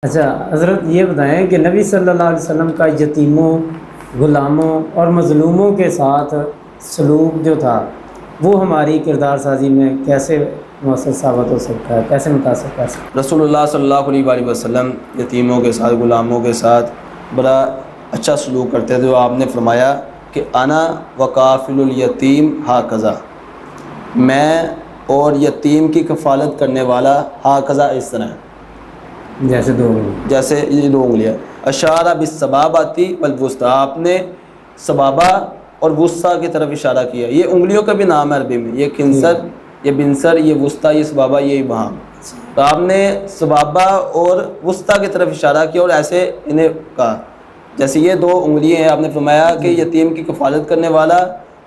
اچھا حضرت یہ بتائیں کہ نبی صلی اللہ علیہ وسلم کا یتیموں، غلاموں اور مظلوموں کے ساتھ سلوک جو تھا وہ ہماری کردار سازی میں کیسے مؤثر ثابت ہو سکتا ہے، کیسے متاثر کر سکتا ہے؟ رسول اللہ صلی اللہ علیہ وآلہ وسلم یتیموں کے ساتھ، غلاموں کے ساتھ بڑا اچھا سلوک کرتے تھے. آپ نے فرمایا کہ انا وکافل الیتیم ہاکذا، میں اور یتیم کی کفالت کرنے والا ہاکذا اس طرح، جیسے دو انگلی، جیسے یہ دو انگلیاں. اشارہ بالسبابۃ والوسطی، آپ نے سبابہ اور وسطیٰ کی طرف اشارہ کیا. یہ انگلیوں کا بھی نام ہے عربی میں، یہ خنصر، یہ بنصر، یہ وسطیٰ، یہ سبابہ، یہ ابہام. تو آپ نے سبابہ اور وسطیٰ کی طرف اشارہ کیا اور ایسے انہیں کہا جیسے یہ دو انگلیاں ہیں. آپ نے فرمایا کہ یتیم کی کفالت کرنے والا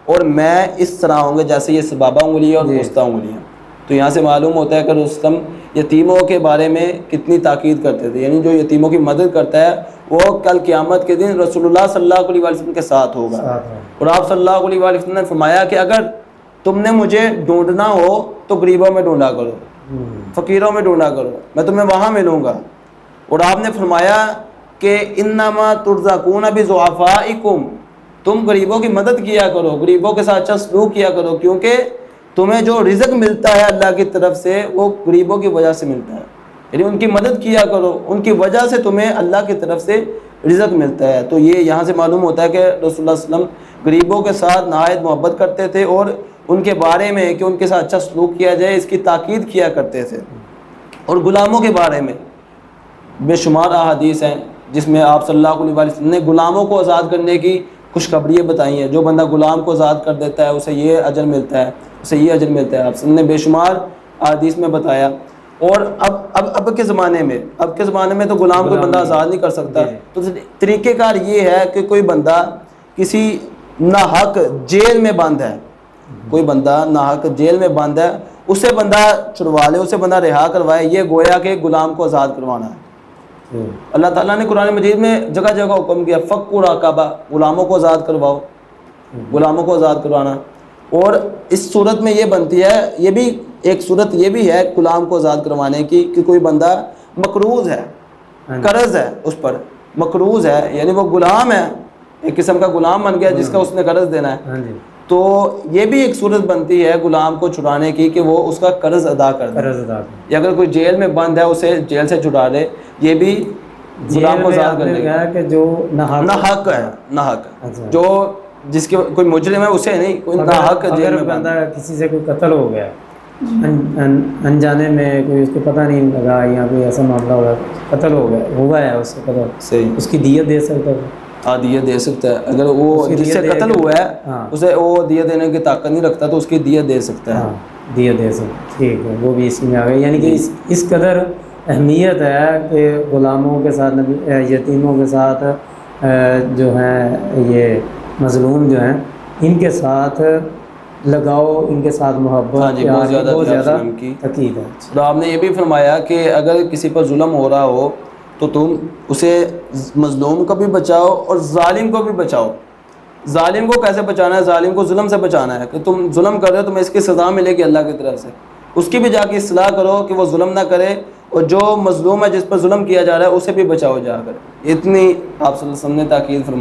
اور میں اس طرح ہوں گے جیسے یہ سبابہ انگلی اور وسطیٰ انگلیاں. تو یہاں سے معلوم ہوتا ہے کہ رستم یتیموں کے بارے میں کتنی تاکید کرتے تھے، یعنی جو یتیموں کی مدد کرتا ہے وہ کل قیامت کے دن رسول اللہ صلی اللہ علیہ وسلم کے ساتھ ہوگا. اور آپ صلی اللہ علیہ وسلم نے فرمایا کہ اگر تم نے مجھے ڈھونڈنا ہو تو غریبوں میں ڈھونڈا کرو، فقیروں میں ڈھونڈا کرو، میں تمہیں وہاں ملوں گا. اور آپ نے فرمایا کہ انما ترزقون بضعفائکم، تم غریبوں کی مدد کیا کرو، غریبوں کے ساتھ اچھا سلوک کیا کرو، کیونکہ تمہیں جو رزق ملتا ہے اللہ کی طرف سے وہ غریبوں کی وجہ سے ملتا ہے. یعنی ان کی مدد کیا کرو، ان کی وجہ سے تمہیں اللہ کی طرف سے رزق ملتا ہے. تو یہ یہاں سے معلوم ہوتا ہے کہ رسول اللہ صلی اللہ علیہ وسلم غریبوں کے ساتھ نہایت محبت کرتے تھے اور ان کے بارے میں کہ ان کے ساتھ اچھا سلوک کیا جائے اس کی تاکید کیا کرتے تھے. اور غلاموں کے بارے میں بے شمار احادیث ہیں جس میں آپ صلی اللہ علیہ وسلم نے غلاموں کو آزاد کرنے کی خوشخبریاں بتائی ہیں. جو بندہ غلام کو آزاد کر دیتا ہے اسے یہ اجر ملتا ہے، اسے یہ اجر ملتا ہے. آپ نے بے شمار احادیث میں بتایا. اور اب کے زمانے میں تو غلام کوئی بندہ آزاد نہیں کر سکتا. تو طریقہ کار یہ ہے کہ کوئی بندہ کسی ناحق جیل میں بند ہے، کوئی بندہ ناحق جیل میں بند ہے، اسے بندہ چھڑوا لے، اسے بندہ رہا کروائے. یہ گویا کہ غلام کو آزاد کروانا ہے. اللہ تعالیٰ نے قرآن مجید میں جگہ جگہ حکم کیا فکوا رقبہ، غلاموں کو آزاد کرواؤ، غلاموں کو آزاد کروانا. اور اس صورت میں یہ بنتی ہے، یہ بھی ایک صورت یہ بھی ہے غلام کو آزاد کروانے کی کہ کوئی بندہ مقروض ہے، قرض ہے اس پر، مقروض ہے یعنی وہ غلام ہے، ایک قسم کا غلام بن گیا جس کا اس نے قرض دینا ہے. تو یہ بھی ایک صورت بنتی ہے غلام کو چھڑانے کی کہ وہ اس کا قرض ادا کر دے. یا اگر کوئی جیل میں بند ہے اسے جیل سے چھڑا دے، یہ بھی غلام کو آزاد کرنے کہ جو ناحق ہے، ناحق جو جس کے کوئی مجرم ہے اسے نہیں، کوئی ناحق جیل میں بند. کسی سے کوئی قتل ہو گیا انجانے میں، کوئی اس کو پتہ نہیں لگا یا کوئی ایسا معاملہ ہوا، قتل ہو گیا، ہوا ہے اس سے قتل، صحیح، اس کی دیت دے سکتا ہے، دیت دے سکتا ہے. اگر وہ جس سے قتل ہوا ہے اسے وہ دیت دینے کی طاقت نہیں رکھتا تو اس کی دیت دے سکتا ہے. دیت دے سکتا ہے، ٹھیک ہے، وہ بھی اسی میں آ گئی. یعنی کہ اس قدر اہمیت ہے کہ غلاموں کے ساتھ، یتیموں کے ساتھ جو ہیں یہ مظلوم جو ہیں ان کے ساتھ لگاؤ، ان کے ساتھ محبت، بہت زیادہ تاکید ہے. تو آپ نے یہ بھی فرمایا کہ اگر کسی پر ظلم ہو رہا ہو تو تم اسے، مظلوم کو بھی بچاؤ اور ظالم کو بھی بچاؤ. ظالم کو کیسے بچانا ہے؟ ظالم کو ظلم سے بچانا ہے کہ تم ظلم کر رہے ہو، تمہیں اس کی سزا ملے گی اللہ کی طرف سے. اس کی بھی جا کے اصلاح کرو کہ وہ ظلم نہ کرے، اور جو مظلوم ہے جس پر ظلم کیا جا رہا ہے اسے بھی بچاؤ جا کر. اتنی آپ صلی اللہ علیہ وسلم نے تاکید فرمائی.